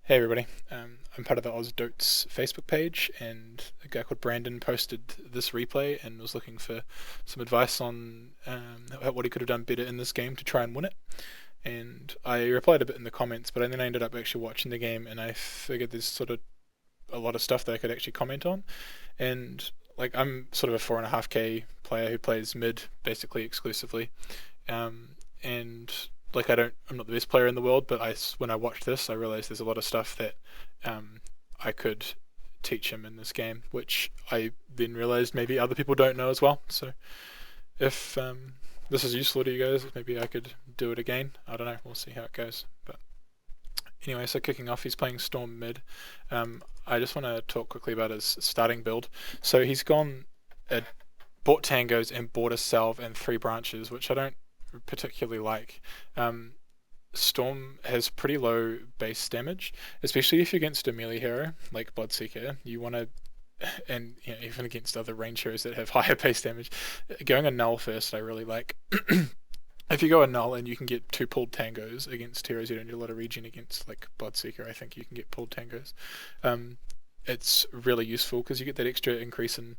Hey everybody, I'm part of the Dots Facebook page, and a guy called Brandon posted this replay and was looking for some advice on what he could have done better in this game to try and win it. And I replied a bit in the comments, but then I ended up actually watching the game, and I figured there's sort of a lot of stuff that I could actually comment on. And like I'm sort of a 4.5k player who plays mid basically exclusively, and like I'm not the best player in the world, but when I watched this, I realized there's a lot of stuff that I could teach him in this game, which I then realized maybe other people don't know as well. So if this is useful to you guys, maybe I could do it again. I don't know. We'll see how it goes. But anyway, so kicking off, he's playing Storm mid. I just want to talk quickly about his starting build. So he's bought tangos and bought a salve and 3 branches, which I don't particularly like. Storm has pretty low base damage, especially if you're against a melee hero like Bloodseeker. You want to, and even against other range heroes that have higher base damage, going a null first I really like. If you go a null and you can get 2 pulled tangos against heroes you don't need a lot of regen against, like Bloodseeker, I think you can get pulled tangos. It's really useful because you get that extra increase in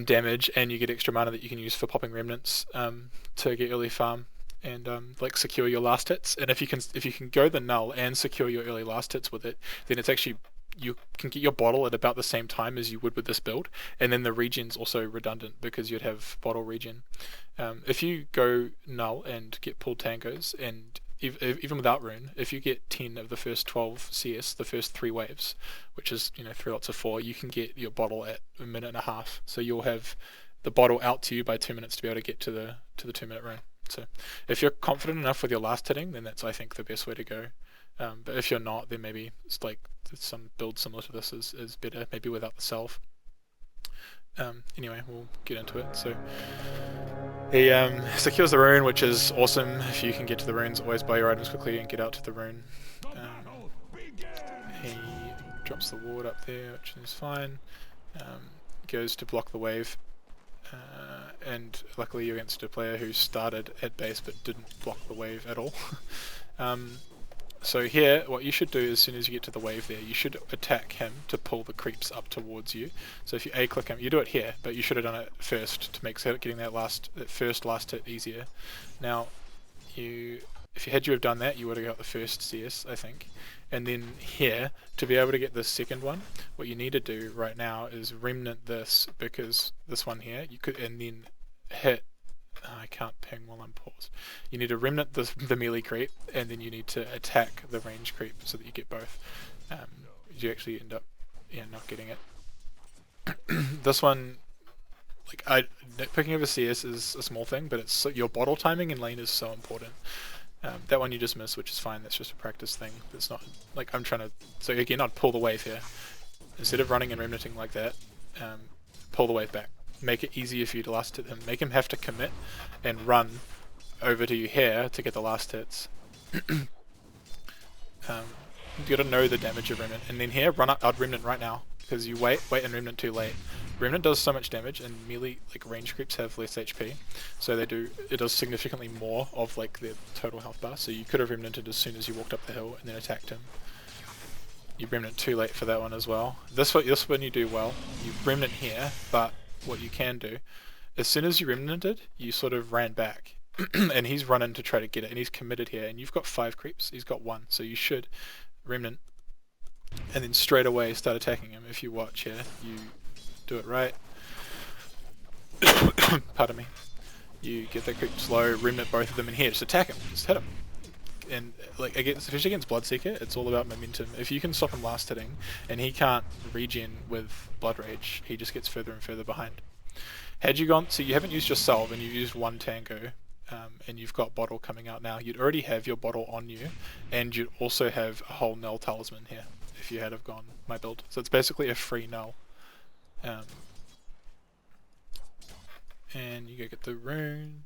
damage, and you get extra mana that you can use for popping remnants to get early farm and like secure your last hits. And if you can go the null and secure your early last hits with it, then it's actually, you can get your bottle at about the same time as you would with this build, and then the regen's also redundant because you'd have bottle regen. If you go null and get pulled tangos, and even without rune, if you get 10 of the first 12 CS, the first 3 waves, which is 3 lots of 4, you can get your bottle at a minute and a half. So you'll have the bottle out to you by 2 minutes to be able to get to the 2-minute rune. So if you're confident enough with your last hitting, then that's, I think, the best way to go. But if you're not, then maybe it's like some build similar to this is better, maybe without the salve. Anyway, we'll get into it. So he secures the rune, which is awesome. If you can get to the runes, always buy your items quickly and get out to the rune. He drops the ward up there, which is fine. Goes to block the wave. And luckily you're against a player who started at base but didn't block the wave at all. So here, what you should do as soon as you get to the wave there, you should attack him to pull the creeps up towards you. So if you A-click him, you do it here, but you should have done it first to make getting that first last hit easier. Now, if you have done that, you would have got the first CS, I think. And then here, to be able to get the second one, what you need to do right now is remnant this, because this one here, and then hit. I can't ping while I'm paused. You need to remnant the melee creep, and then you need to attack the range creep so that you get both. You actually end up not getting it. This one, like picking over CS is a small thing, but it's your bottle timing in lane is so important. That one you just missed, which is fine. That's just a practice thing. It's not like I'm trying to. So again, I'd pull the wave here instead of running and remnanting like that. Pull the wave back. Make it easier for you to last hit him. Make him have to commit and run over to you here to get the last hits. You gotta know the damage of remnant, and then here run up. I'd remnant right now because you wait and remnant too late. Remnant does so much damage, and melee like range creeps have less HP, so it does significantly more of like their total health bar. So you could have remnanted as soon as you walked up the hill and then attacked him. You remnant too late for that one as well. This one you do well. You remnant here, but what you can do, as soon as you remnanted, you sort of ran back, and he's running to try to get it, and he's committed here, and you've got 5 creeps, he's got 1, so you should remnant, and then straight away start attacking him. If you watch here, you do it right. Pardon me. You get that creep slow, remnant both of them in here, just attack him, just hit him. And like especially against Bloodseeker, it's all about momentum. If you can stop him last hitting, and he can't regen with Blood Rage, he just gets further and further behind. Had you gone, so you haven't used your salve and you've used 1 tango, and you've got bottle coming out now, you'd already have your bottle on you, and you'd also have a whole null talisman here if you had have gone my build. So it's basically a free null. And you go get the rune,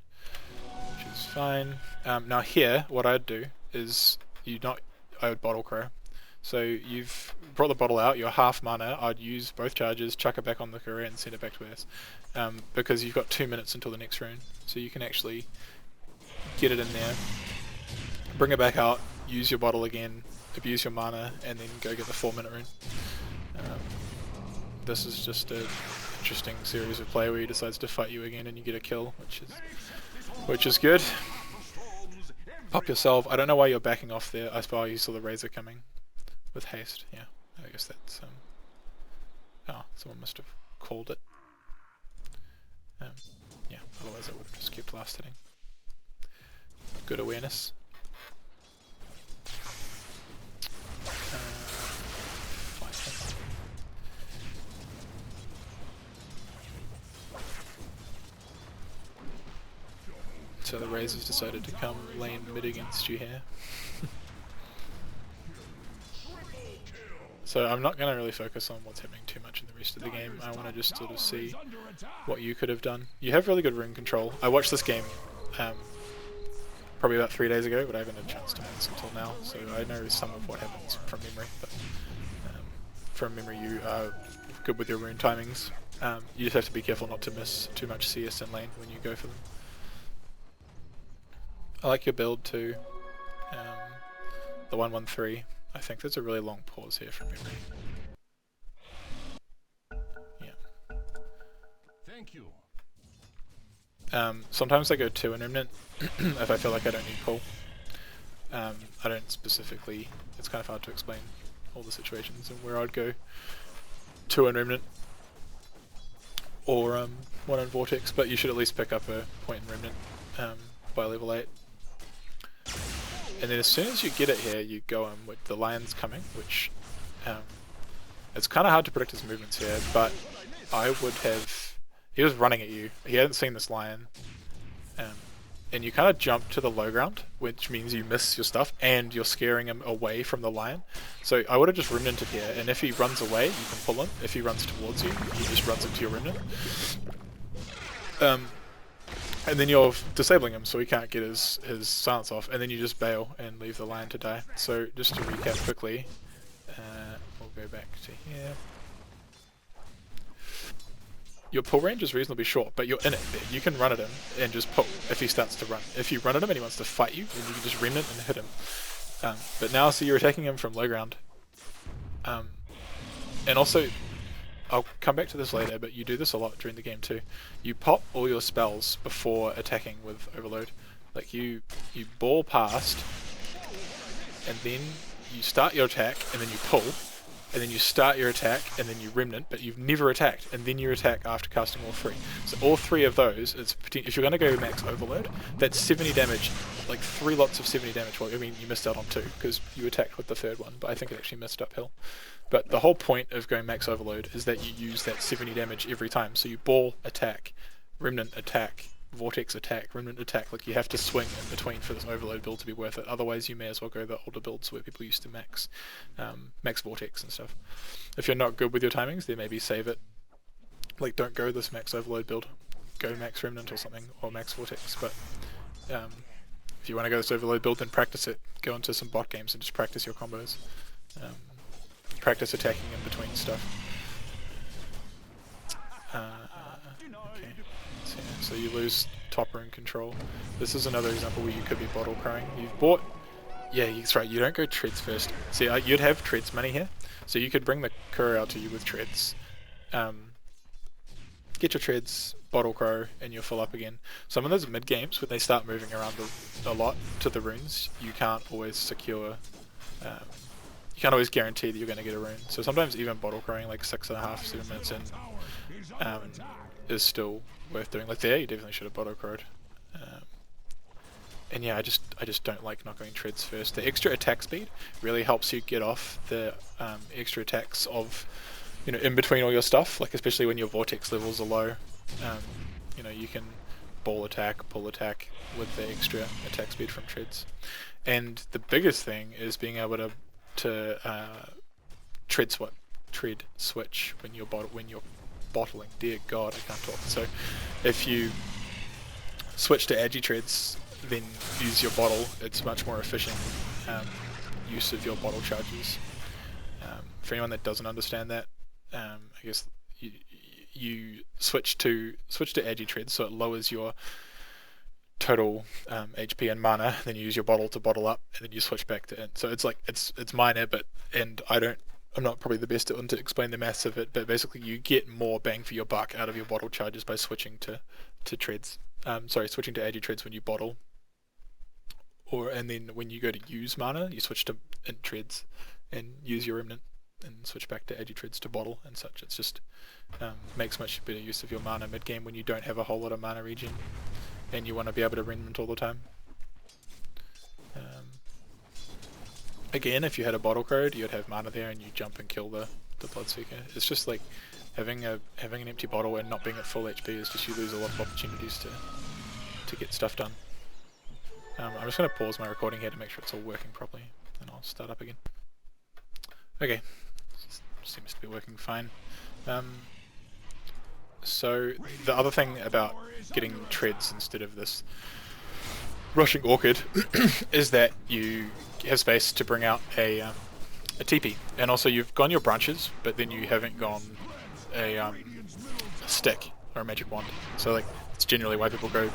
which is fine. Now here, what I'd do is I would bottle crow. So you've brought the bottle out, you're half mana, I'd use both charges, chuck it back on the career and send it back to us. Because you've got 2 minutes until the next rune. So you can actually get it in there, bring it back out, use your bottle again, abuse your mana, and then go get the 4-minute rune. This is just a interesting series of play where he decides to fight you again and you get a kill, which is good. Pop yourself. I don't know why you're backing off there. I suppose you saw the Razor coming with haste. Yeah, I guess that's oh, someone must have called it. Yeah, otherwise I would have just kept last hitting. Good awareness. So the Razors decided to come lane mid against you here. So I'm not going to really focus on what's happening too much in the rest of the game. I want to just sort of see what you could have done. You have really good rune control. I watched this game probably about 3 days ago, but I haven't had a chance to miss until now, so I know some of what happens from memory. But from memory, you are good with your rune timings. You just have to be careful not to miss too much CS in lane when you go for them. I like your build too. The 113. I think there's a really long pause here from memory. Yeah. Thank you. Sometimes I go 2 in Remnant if I feel like I don't need pull. I don't specifically. It's kind of hard to explain all the situations and where I'd go 2 in Remnant or 1 in Vortex, but you should at least pick up a point in Remnant by level 8. And then as soon as you get it here, you go in with the Lion's coming, which it's kind of hard to predict his movements here, but I would have... He was running at you, he hadn't seen this Lion, and you kind of jump to the low ground, which means you miss your stuff, and you're scaring him away from the Lion. So I would have just Remnanted here, and if he runs away, you can pull him. If he runs towards you, he just runs into your Remnant. And then you're disabling him so he can't get his silence off, and then you just bail and leave the Lion to die. So just to recap quickly, we'll go back to here. Your pull range is reasonably short, but you're in it there. You can run at him and just pull if he starts to run. If you run at him and he wants to fight you, then you can just Remnant and hit him. But now, so you're attacking him from low ground. And also, I'll come back to this later, but you do this a lot during the game too. You pop all your spells before attacking with Overload. Like you ball past, and then you start your attack, and then you pull, and then you start your attack, and then you Remnant, but you've never attacked, and then you attack after casting all 3. So all 3 of those, if you're going to go max Overload, that's 70 damage, like 3 lots of 70 damage. Well, I mean, you missed out on 2, because you attacked with the 3rd one, but I think it actually missed uphill. But the whole point of going max Overload is that you use that 70 damage every time. So you ball, attack, Remnant, attack, Vortex, attack, Remnant, attack. Like you have to swing in between for this Overload build to be worth it. Otherwise you may as well go the older builds where people used to max Vortex and stuff. If you're not good with your timings, then maybe save it. Like don't go this max Overload build. Go max Remnant or something, or max Vortex. But if you want to go this Overload build, then practice it. Go into some bot games and just practice your combos. Practice attacking in between stuff. Okay. So you lose top rune control. This is another example where you could be bottle crowing. You've bought... Yeah, that's right, you don't go treads first. See, you'd have treads money here, so you could bring the Kuro out to you with treads. Get your treads, bottle crow, and you'll fill up again. Some of those mid games, when they start moving around a lot to the runes, you can't always secure... you can't always guarantee that you're going to get a rune. So sometimes even bottle crowing like 6.5, 7 minutes in is still worth doing. Like there, you definitely should have bottle crowed. And yeah, I just don't like not going treads first. The extra attack speed really helps you get off the extra attacks of, you know, in between all your stuff. Like especially when your vortex levels are low, you know, you can ball attack, pull attack with the extra attack speed from treads. And the biggest thing is being able to tread switch when you're bottling. Dear God, I can't talk. So if you switch to agi treads, then use your bottle. It's much more efficient use of your bottle charges. For anyone that doesn't understand that, I guess you switch to agi treads, so it lowers your total HP and mana, then you use your bottle to bottle up, and then you switch back to int. So it's like it's minor, but I'm not probably the best one to explain the maths of it, but basically you get more bang for your buck out of your bottle charges by switching to treads. Switching to agi treads when you bottle, and then when you go to use mana, you switch to int treads and use your remnant and switch back to agi treads to bottle and such. It's just makes much better use of your mana mid game when you don't have a whole lot of mana regen and you want to be able to remnant all the time. Again, if you had a bottle code, you'd have mana there and you jump and kill the Bloodseeker. It's just like having an empty bottle and not being at full HP is just you lose a lot of opportunities to get stuff done. I'm just going to pause my recording here to make sure it's all working properly, and I'll start up again. Okay, seems to be working fine. So the other thing about getting treads instead of this rushing Orchid is that you have space to bring out a TP, and also you've gone your branches, but then you haven't gone a stick or a magic wand. So like it's generally why people go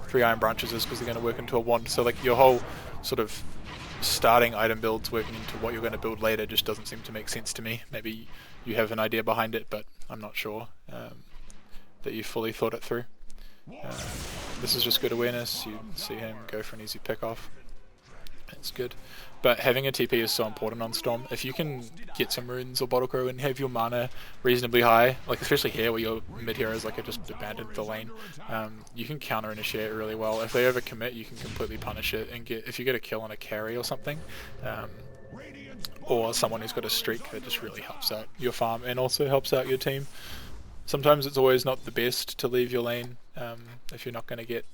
3 iron branches, is because they're going to work into a wand. So like your whole sort of starting item builds working into what you're going to build later just doesn't seem to make sense to me. Maybe you have an idea behind it, but I'm not sure that you fully thought it through. This is just good awareness. You see him go for an easy pick off. It's good. But having a TP is so important on Storm. If you can get some runes or bottle crow and have your mana reasonably high, like especially here where your mid heroes like just abandoned the lane, you can counter initiate really well. If they overcommit, you can completely punish it and if you get a kill on a carry or something, or someone who's got a streak, that just really helps out your farm and also helps out your team. Sometimes it's always not the best to leave your lane if you're not going to get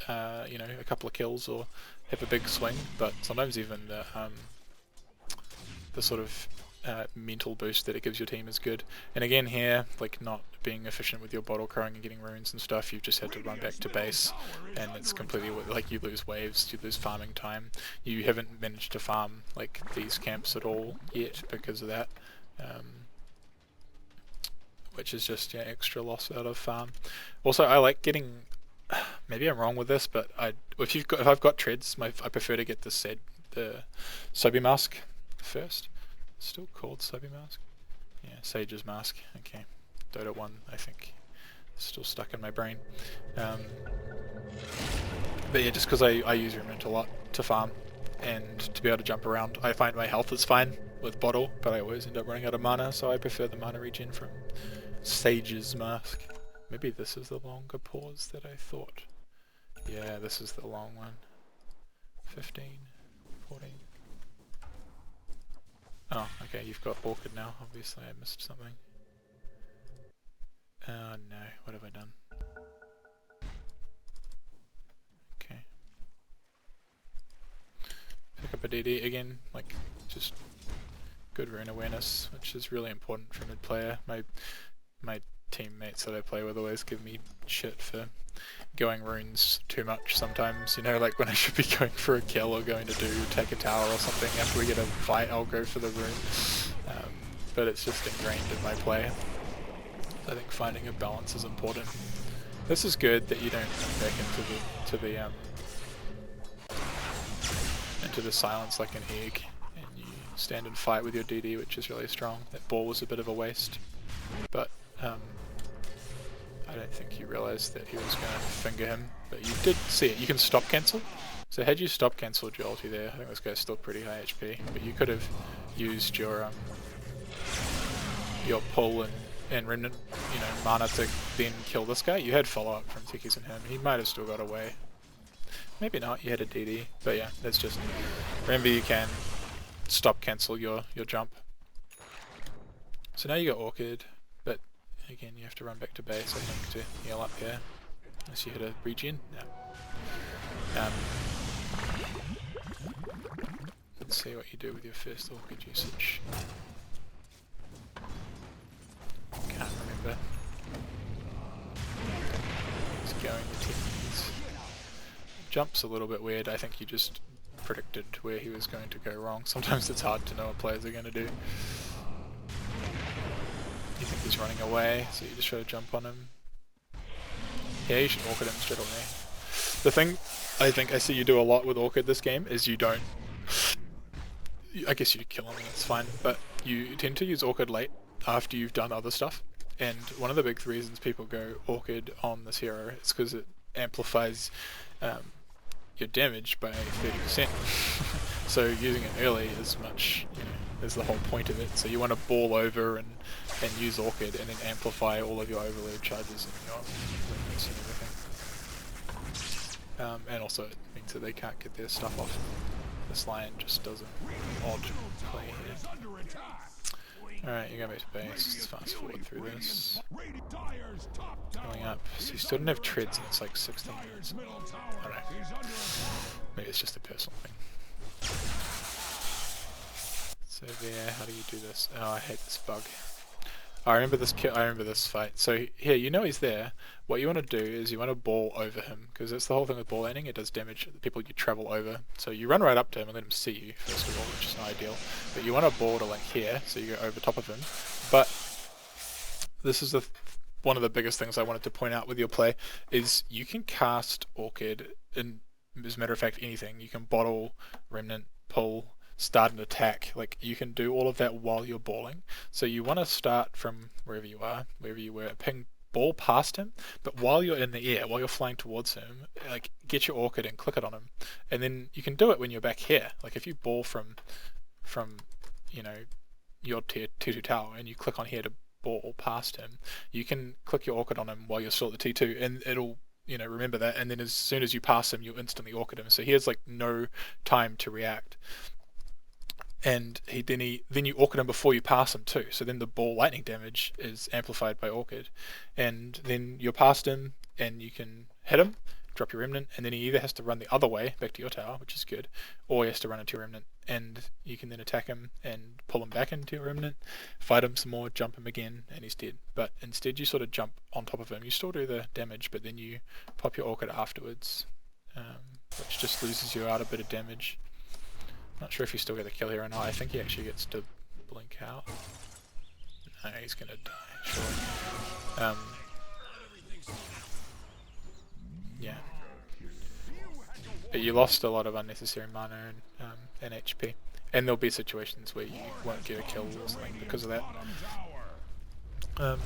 a couple of kills or have a big swing, but sometimes even the sort of mental boost that it gives your team is good. And again here, like not being efficient with your bottle crowing and getting runes and stuff, you've just had to run back to base, and it's completely like you lose waves, you lose farming time. You haven't managed to farm like these camps at all yet because of that. Which is just extra loss out of farm. Also, I like getting. Maybe I'm wrong with this, but if I've got treads, I prefer to get the Sobi mask first. It's still called Sobi mask. Yeah, Sage's mask. Okay, Dota 1, I think, still stuck in my brain. But yeah, just because I use remnant a lot to farm and to be able to jump around, I find my health is fine with bottle, but I always end up running out of mana, so I prefer the mana regen from Sage's mask. Maybe this is the longer pause that I thought. Yeah, this is the long one. 15, 14. Oh, okay, you've got Orchid now. Obviously I missed something. Oh no, what have I done? Okay. Pick up a DD again, like, just good rune awareness, which is really important for a mid player. My teammates that I play with always give me shit for going runes too much sometimes, like when I should be going for a kill or going to take a tower or something. After we get a fight, I'll go for the rune. But it's just ingrained in my play. I think finding a balance is important. This is good that you don't come back into the silence like an egg, and you stand and fight with your DD, which is really strong. That ball was a bit of a waste, but I don't think you realised that he was going to finger him, but you did see it. You can stop cancel. So had you stop cancelled your ulti there, I think this guy's still pretty high HP, but you could have used your pull and remnant, mana to then kill this guy. You had follow up from Tikis and him. He might have still got away. Maybe not. You had a DD, but yeah, that's just. Remember, you can stop cancel your jump. So now you got Orchid, but again, you have to run back to base, I think, to heal up here. Unless you hit a regen. No. Let's see what you do with your first Orchid usage. Can't remember. He's going to Tikis. Jump's a little bit weird. I think you just predicted where he was going to go wrong. Sometimes it's hard to know what players are going to do. You think he's running away, so you just try to jump on him. Yeah, you should walk at him straight away. The thing I think I see you do a lot with Orchid this game is you don't. I guess you kill him and that's fine, but you tend to use Orchid late after you've done other stuff. And one of the big reasons people go Orchid on this hero is because it amplifies your damage by 30%. So using it early is much, is the whole point of it. So you want to ball over and use Orchid and then amplify all of your overload charges and your limits and everything. And also it means that they can't get their stuff off. This lion just does an odd play here. Alright, you're going back to base. Let's fast forward through this. Going up. So you still didn't have treads and it's like 16 minutes. I don't know. Maybe it's just a personal thing. So there, how do you do this? Oh, I hate this bug. I remember this fight. So here, you know he's there. What you want to do is you want to ball over him, because that's the whole thing with ball landing. It does damage to the people you travel over. So you run right up to him and let him see you, first of all, which is not ideal. But you want to ball to like here, so you go over top of him. But this is one of the biggest things I wanted to point out with your play, is you can cast Orchid in, as a matter of fact, anything. You can bottle, remnant, pull, start an attack. Like, you can do all of that while you're balling. So you want to start from wherever you were, ping ball past him, but while you're in the air, while you're flying towards him, like, get your Orchid and click it on him. And then you can do it when you're back here. Like, if you ball from your tier 2 tower and you click on here to ball past him, you can click your Orchid on him while you're still at the T2 and it'll remember that, and then as soon as you pass him, you'll instantly Orchid him. So he has like no time to react. And then you Orchid him before you pass him too. So then the ball lightning damage is amplified by Orchid, and then you're past him, and you can hit him, drop your remnant, and then he either has to run the other way back to your tower, which is good, or he has to run into your remnant, and you can then attack him and pull him back into your remnant, fight him some more, jump him again, and he's dead. But instead you sort of jump on top of him. You still do the damage, but then you pop your Orchid afterwards, which just loses you out a bit of damage. Not sure if you still get the kill here or not. I think he actually gets to blink out. No, he's gonna die, sure. Yeah. But you lost a lot of unnecessary mana and HP. And there'll be situations where you won't get a kill or something because of that. Okay,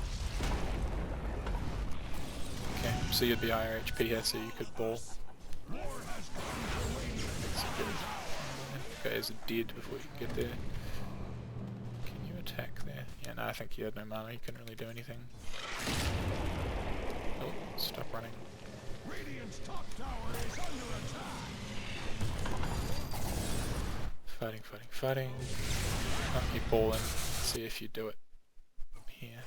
so you'd be higher HP here, so you could ball. Guys are dead before you can get there. Can you attack there? Yeah, no, I think you had no mana, you couldn't really do anything. Oh, stop running. Fighting. Oh, you ball in. Let's see if you do it here.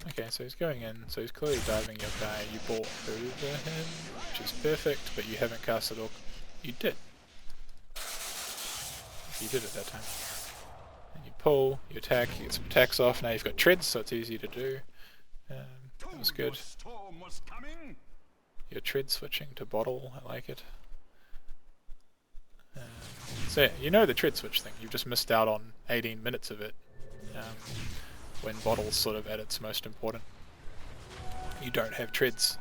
Okay, so he's going in, so he's clearly diving your guy. You ball over him, which is perfect, but you haven't casted Orchid. You did. You did it that time. And you pull, you attack, you get some attacks off. Now you've got treads, so it's easy to do. That was good. Your tread switching to bottle, I like it. So yeah, you know the tread switch thing. You've just missed out on 18 minutes of it. When bottle's sort of at its most important. You don't have treads.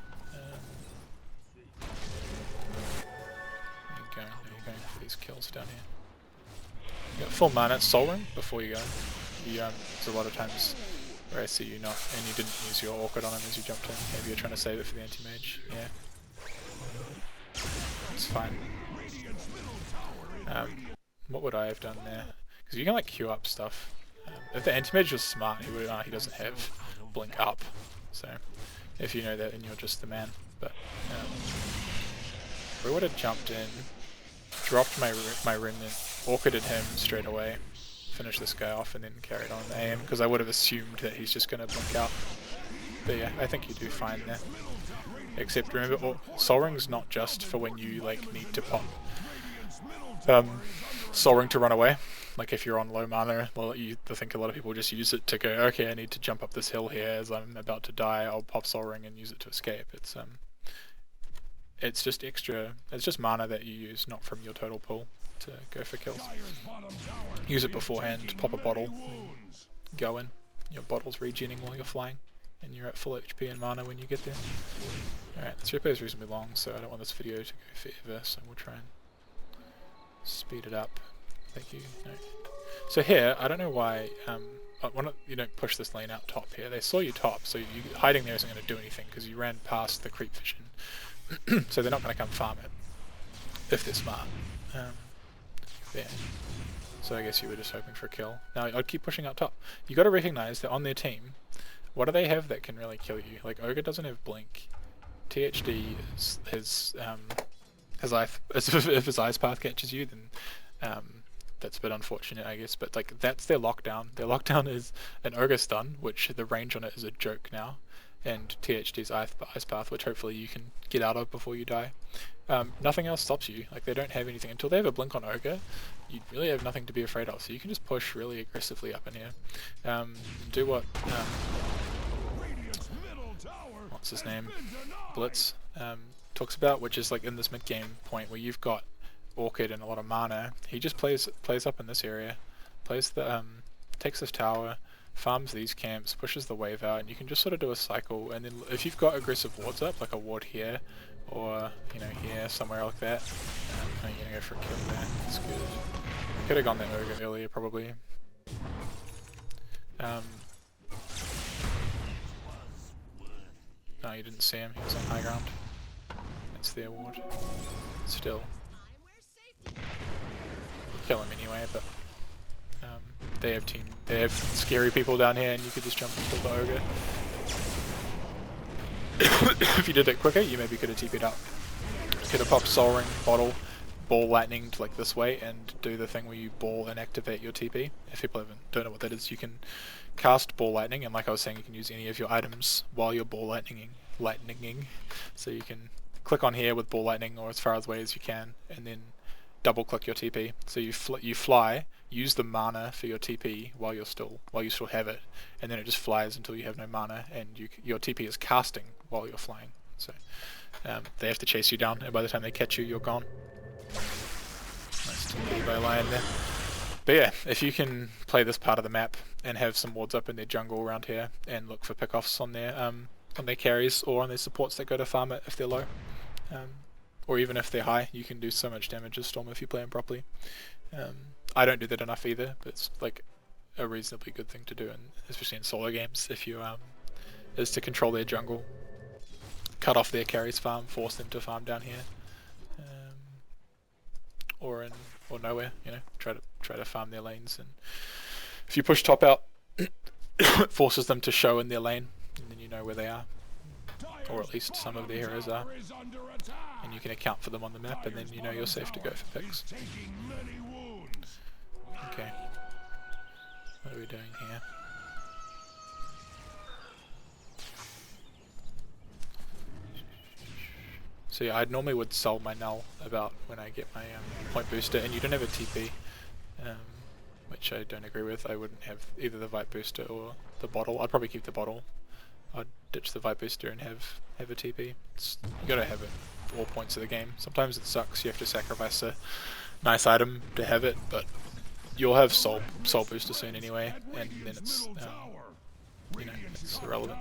You're going for these kills down here. You got full mana, soul ring before you go. There's a lot of times where I see you not, and you didn't use your Orchid on him as you jumped in. Maybe you're trying to save it for the anti-mage. Yeah. It's fine. What would I have done there? Because you can like queue up stuff. If the anti-mage was smart, he would. He doesn't have blink up, so if you know that, then you're just the man. But I would have jumped in, dropped my remnant, Orchided him straight away, finished this guy off, and then carried on the AM, because I would have assumed that he's just going to blink out. But yeah, I think you do fine there. Except remember, Soul Ring's not just for when you like need to pop Soul Ring to run away. Like if you're on low mana, well, I think a lot of people just use it to go, okay, I need to jump up this hill here as I'm about to die, I'll pop Soul Ring and use it to escape. It's just extra, it's just mana that you use, not from your total pool to go for kills. Use it beforehand, pop a bottle, go in. Your bottle's regening while you're flying. and you're at full HP and mana when you get there. Alright, this replay is reasonably long, so I don't want this video to go forever, so we'll try and speed it up. Thank you. No. So here, I don't know why you don't push this lane out top here. They saw you top, so you hiding there isn't going to do anything because you ran past the creep vision. So they're not going to come farm it if they're smart. Yeah. So I guess you were just hoping for a kill. Now I'd keep pushing out top. You got to recognize that on their team, what do they have that can really kill you? Like Ogre doesn't have blink. THD is his if his ice path catches you, then that's a bit unfortunate, I guess. But like that's their lockdown. Their lockdown is an Ogre stun, which the range on it is a joke now, and THD's ice path, which hopefully you can get out of before you die. Nothing else stops you. Like they don't have anything until they have a blink on Ogre. You really have nothing to be afraid of. So you can just push really aggressively up in here. Do what what's his name? Blitz talks about, which is like in this mid game point where you've got Orchid and a lot of mana. He just plays up in this area, plays the takes this tower, farms these camps, pushes the wave out, and you can just sort of do a cycle. And then if you've got aggressive wards up, like a ward here, or you know here somewhere like that, you're gonna go for a kill there. That's good. Could have gone that Ogre earlier probably. No, you didn't see him. He was on high ground. That's their ward. Still. Kill him anyway, but they have scary people down here, and you could just jump and kill the Ogre. If you did it quicker, you maybe could have TP'd up. Could have popped Soul Ring, Bottle, Ball Lightning to like this way, and do the thing where you ball and activate your TP. If people don't know what that is, you can cast Ball Lightning, and like I was saying, you can use any of your items while you're Ball Lightninging. So you can click on here with Ball Lightning, or as far away as you can, and then double click your TP. So you fly, use the mana for your TP while you still have it, and then it just flies until you have no mana, and your TP is casting while you're flying. So they have to chase you down, and by the time they catch you, you're gone. Nice TP by Lion there. But yeah, if you can play this part of the map and have some wards up in their jungle around here, and look for pickoffs on their carries or on their supports that go to farm it if they're low. Or even if they're high, you can do so much damage as Storm if you play them properly. I don't do that enough either, but it's like a reasonably good thing to do, and especially in solo games, if you is to control their jungle, cut off their carries farm, force them to farm down here, or nowhere. You know, try to farm their lanes, and if you push top out, it forces them to show in their lane, and then you know where they are. Or at least some of the heroes are, and you can account for them on the map, and then you know you're safe to go for picks. Okay, what are we doing here? So yeah, I normally would sell my null about when I get my point booster, and you don't have a TP, which I don't agree with. I wouldn't have either the Vipe booster or the bottle. I'd probably keep the bottle. I'd ditch the Vipe booster and have a TP. You gotta have it for all points of the game. Sometimes it sucks, you have to sacrifice a nice item to have it, but you'll have soul booster soon anyway, and then it's you know, it's irrelevant.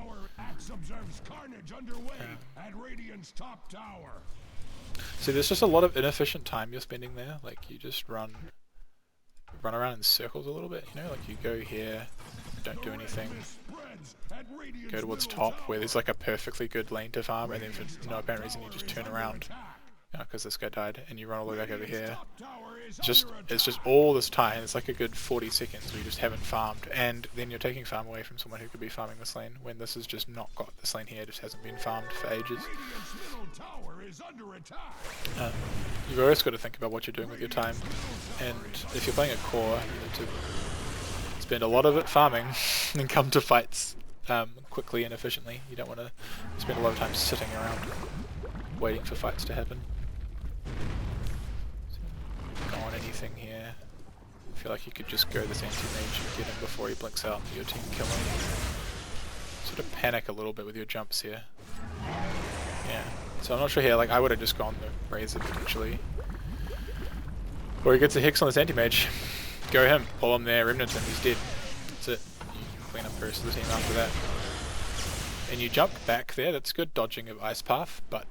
So there's just a lot of inefficient time you're spending there. Like you just run around in circles a little bit, you know, like you go here, don't do anything, go towards top where there's like a perfectly good lane to farm, and then for no apparent reason you just turn around because this guy died, and you run all the way back over here. It's just all this time. It's like a good 40 seconds where you just haven't farmed, and then you're taking farm away from someone who could be farming this lane, when this has just not got this lane here, just hasn't been farmed for ages. You've always got to think about what you're doing with your time, and if you're playing a core, you need to spend a lot of it farming and come to fights quickly and efficiently. You don't want to spend a lot of time sitting around waiting for fights to happen. Go on anything here. I feel like you could just go this anti-mage and get him before he blinks out and your team kill him. Sort of panic a little bit with your jumps here. Yeah. So I'm not sure here, like I would have just gone the Razor potentially. Or he gets a Hex on this anti-mage. Go him, pull him there, Remnant him, he's dead. That's it. You can clean up the rest of the team after that. and you jump back there, that's good dodging of Ice Path, but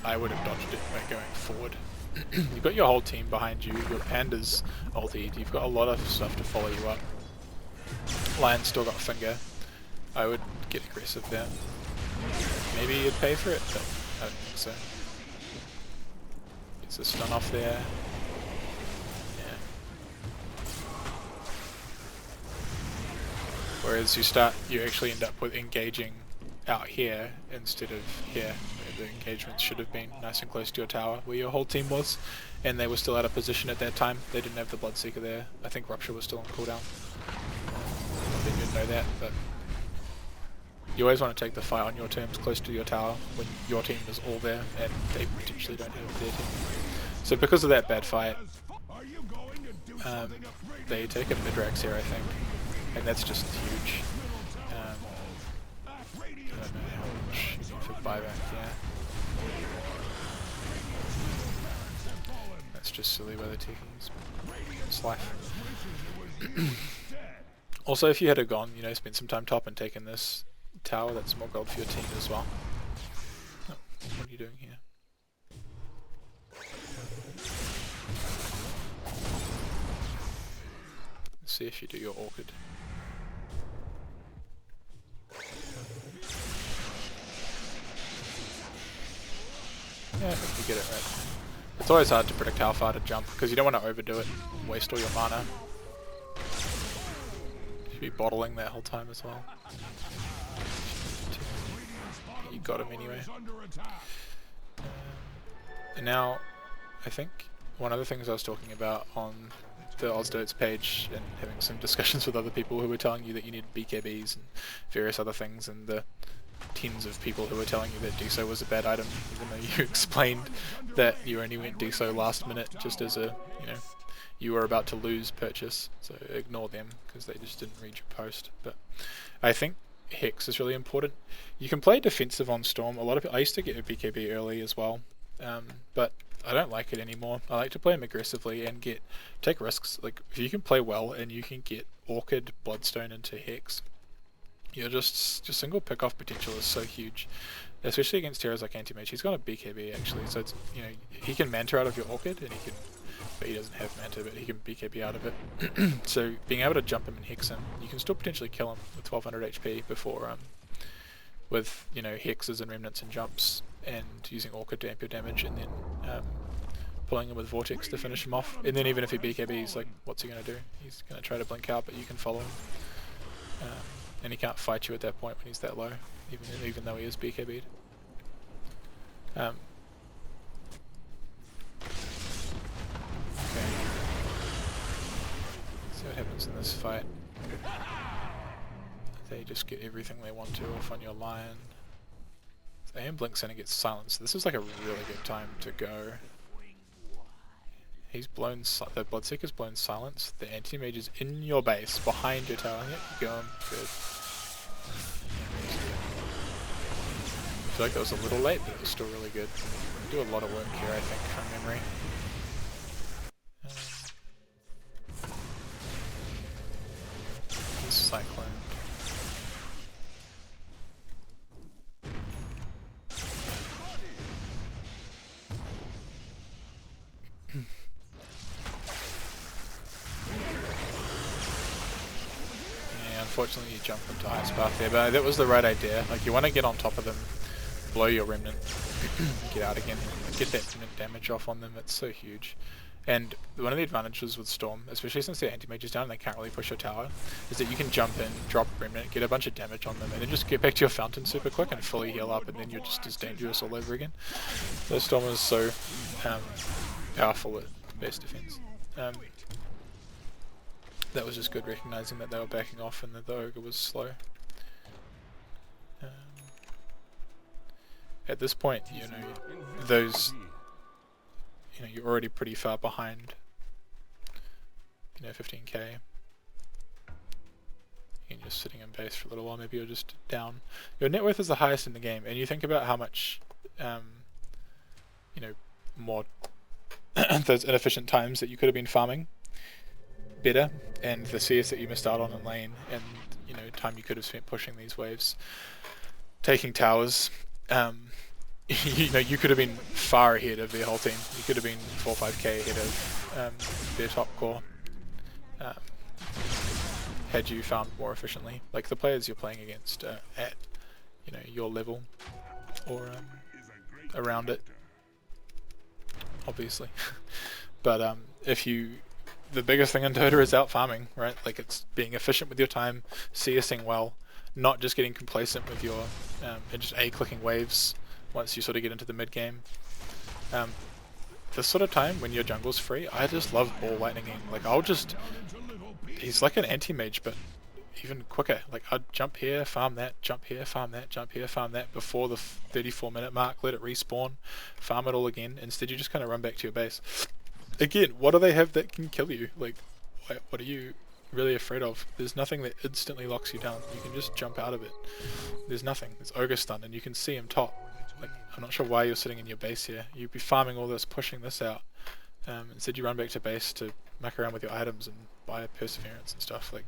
I would have dodged it by going forward. You've got your whole team behind you, your Panda's ultied, you've got a lot of stuff to follow you up. Lion's still got Finger. I would get aggressive there. Maybe you'd pay for it, but I don't think so. Gets a stun off there. Yeah. Whereas you actually end up with engaging out here instead of here, where the engagement should have been nice and close to your tower, where your whole team was, and they were still out of position at that time. They didn't have the Bloodseeker there. I think Rupture was still on cooldown. I think you'd know that, but you always want to take the fight on your terms, close to your tower, when your team is all there and they potentially don't have their team. So because of that bad fight, they take a Midrax here, I think, and that's just huge. I don't know how much you need for buyback, yeah. That's just silly by the taking his life. Also, if you had gone, spent some time top and taken this tower, that's more gold for your team as well. Oh, what are you doing here? Let's see if you do your Orchid. Yeah, I think you get it right. It's always hard to predict how far to jump, because you don't want to overdo it and waste all your mana. You should be bottling that whole time as well. You got him anyway. And now, I think one of the things I was talking about on the Ozdotes page and having some discussions with other people who were telling you that you need BKBs and various other things, and the tens of people who were telling you that Deso was a bad item, even though you explained that you only went Deso last minute just as a, you were about to lose purchase, so ignore them because they just didn't read your post. But I think Hex is really important. You can play defensive on Storm. I used to get a BKB early as well, but I don't like it anymore. I like to play him aggressively and take risks. Like, if you can play well and you can get Orchid, Bloodstone into Hex, your just single pick-off potential is so huge, especially against heroes like Anti-Mage. He's got a BKB actually, so it's, he can Manta out of your Orchid, and but he doesn't have Manta, but he can BKB out of it. So being able to jump him and hex him, you can still potentially kill him with 1200 HP before, with hexes and remnants and jumps, and using Orchid to amp your damage, and then pulling him with Vortex to finish him off. And then even if he BKBs, like, what's he gonna do? He's gonna try to blink out, but you can follow him. And he can't fight you at that point when he's that low, even though he is BKB'd. Okay. See what happens in this fight. They just get everything they want to off on your Lion. AM blinks in and gets silenced. This is like a really good time to go. He's blown, the Bloodseeker's blown silence. The Anti-Mage is in your base, behind your tower. Yep, you go on. Good. I feel like that was a little late, but it was still really good. You do a lot of work here, I think, from memory. This Cyclone. Unfortunately you jump into Ice Path there, but that was the right idea. Like, you want to get on top of them, blow your Remnant, get out again, get that Remnant damage off on them. It's so huge. And one of the advantages with Storm, especially since their Anti-Mage is down and they can't really push your tower, is that you can jump in, drop Remnant, get a bunch of damage on them, and then just get back to your Fountain super quick and fully heal up, and then you're just as dangerous all over again. So Storm is so powerful at base defense. That was just good, recognizing that they were backing off and that the Ogre was slow. At this point, you're already pretty far behind. 15k. And you're sitting in base for a little while. Maybe you're just down. Your net worth is the highest in the game, and you think about how much, more those inefficient times that you could have been farming better, and the CS that you missed out on in lane, and time you could have spent pushing these waves. taking towers. You know, you could have been far ahead of their whole team. You could have been 4 or 5k ahead of their top core. Um, had you farmed more efficiently, like the players you're playing against at, you know, your level or around it, obviously. But if you, the biggest thing in Dota is out farming, right? Like it's being efficient with your time, CSing well, not just getting complacent with your and just clicking waves once you sort of get into the mid game. This sort of time when your jungle's free, I just love ball lightninging. Like I'll just, he's like an anti-mage, but even quicker. Like I'd jump here, farm that, jump here, farm that, jump here, farm that before the 34-minute mark, let it respawn, farm it all again. Instead you just kind of run back to your base. Again, what do they have that can kill you? Like, what are you really afraid of? There's nothing that instantly locks you down. You can just jump out of it. There's nothing. There's Ogre Stun and you can see him top. Like, I'm not sure why you're sitting in your base here. You'd be farming all this, pushing this out. Instead you run back to base to muck around with your items and buy perseverance and stuff. Like,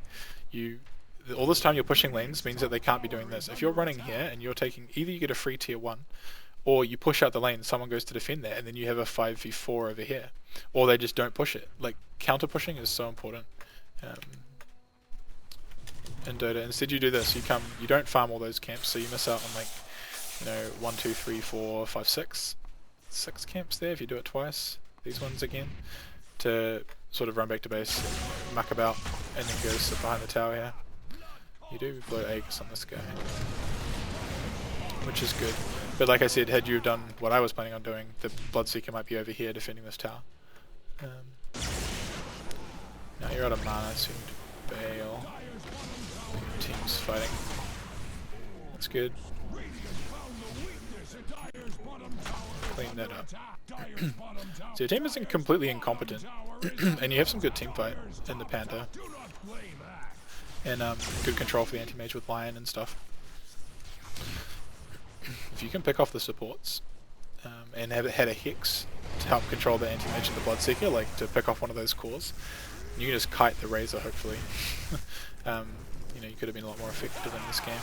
all this time you're pushing lanes means that they can't be doing this. If you're running here and you're taking, either you get a free tier 1, or you push out the lane, someone goes to defend that, and then you have a 5v4 over here. Or they just don't push it. Like, counter pushing is so important in Dota. Instead you do this, you don't farm all those camps, so you miss out on like, you know, 1, 2, 3, 4, 5, 6 camps there if you do it twice. These ones again, to sort of run back to base, muck about, and then go sit behind the tower here. You do blow Aegis on this guy, which is good. But like I said, had you done what I was planning on doing, the Bloodseeker might be over here defending this tower. Now you're out of mana, so you need to bail. Your team's fighting. That's good. Clean that up. So your team isn't completely incompetent, and you have some good team fight in the Panther, and good control for the anti-mage with Lion and stuff. If you can pick off the supports and have had a Hex to help control the anti-mage and the Bloodseeker, like to pick off one of those cores, you can just kite the Razor hopefully. You know, you could have been a lot more effective in this game.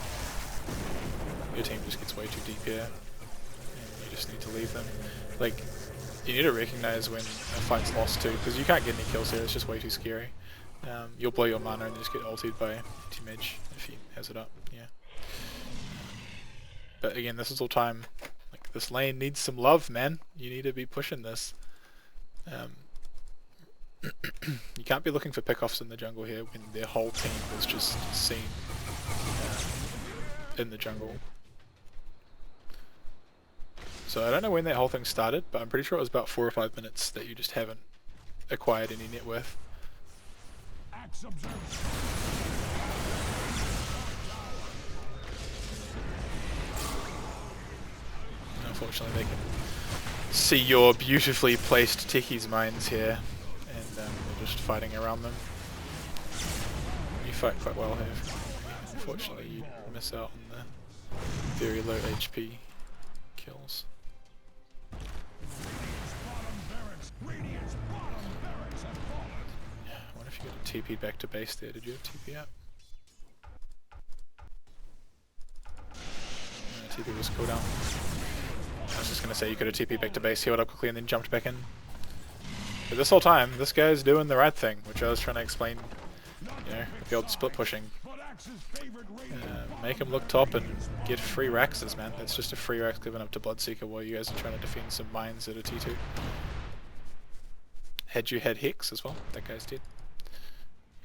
Your team just gets way too deep here, and you just need to leave them. Like, you need to recognize when a fight's lost too, because you can't get any kills here, it's just way too scary. You'll blow your mana and just get ulted by anti-mage if he has it up, yeah. But again, this is all time. Like, this lane needs some love, man. You need to be pushing this. You can't be looking for pickoffs in the jungle here when their whole team is just seen in the jungle. So I don't know when that whole thing started, but I'm pretty sure it was about 4 or 5 minutes that you just haven't acquired any net worth. Unfortunately they can see your beautifully placed Techies mines here, and they're just fighting around them. You fight quite well here. Unfortunately you miss out on the very low HP kills. Yeah, I wonder if you got a TP back to base there. Did you have TP up? TP was cooldown. I was just going to say you could have TP back to base, healed up quickly, and then jumped back in. But this whole time, this guy's doing the right thing, which I was trying to explain, you know, with the old split pushing. Make him look top and get free Raxes, man. That's just a free Rax given up to Bloodseeker while you guys are trying to defend some mines at a T2. Had you had Hex as well, that guy's dead.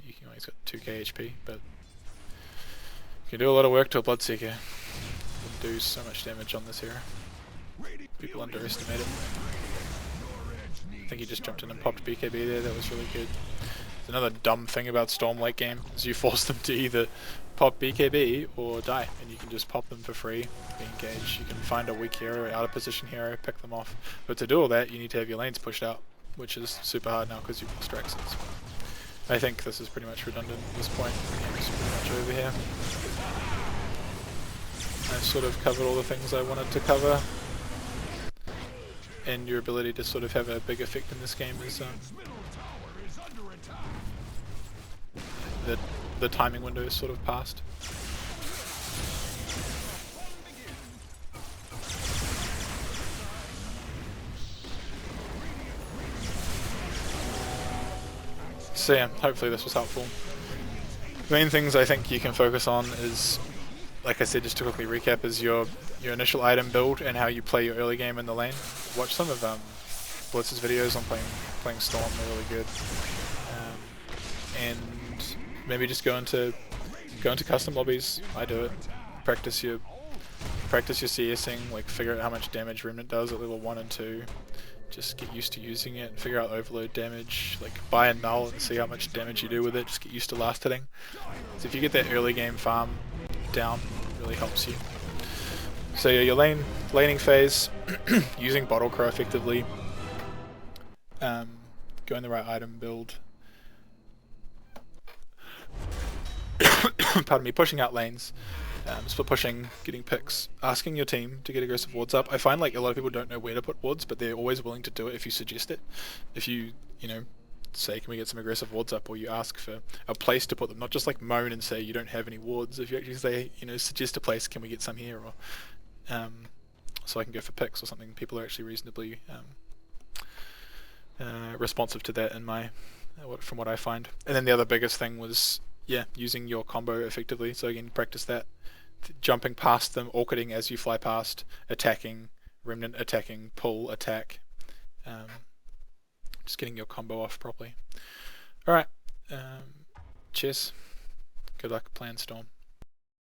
He's got 2k HP, but you can do a lot of work to a Bloodseeker. You can do so much damage on this hero. People underestimate it. I think he just jumped in and popped BKB there, that was really good. Another dumb thing about Storm late game is you force them to either pop BKB or die, and you can just pop them for free, be engaged. You can find a weak hero, out of position hero, pick them off. But to do all that, you need to have your lanes pushed out, which is super hard now because you've lost Raxes. I think this is pretty much redundant at this point. The game is pretty much over here. I've sort of covered all the things I wanted to cover, and your ability to sort of have a big effect in this game is the timing window is sort of passed. So yeah, hopefully this was helpful. The main things I think you can focus on is, like I said, just to quickly recap, is your initial item build and how you play your early game in the lane. Watch some of Blitz's videos on playing Storm; they're really good. And maybe just go into custom lobbies. I do it. Practice your CSing, like figure out how much damage Remnant does at level 1 and 2. Just get used to using it, figure out overload damage, like buy a null and see how much damage you do with it, just get used to last hitting. So if you get that early game farm down, it really helps you. So yeah, your laning phase, using Bottle Crow effectively, going the right item build, pardon me, pushing out lanes, split pushing, getting picks, asking your team to get aggressive wards up. I find like a lot of people don't know where to put wards, but they're always willing to do it if you suggest it. If you know, say, can we get some aggressive wards up, or you ask for a place to put them, not just like moan and say you don't have any wards. If you actually say, suggest a place, can we get some here, or so I can go for picks or something. People are actually reasonably responsive to that from what I find. And then the other biggest thing was, yeah, using your combo effectively. So again, practice that. Jumping past them, orchiding as you fly past, attacking, remnant attacking, pull, attack. Just getting your combo off properly. Alright, cheers. Good luck playing Storm.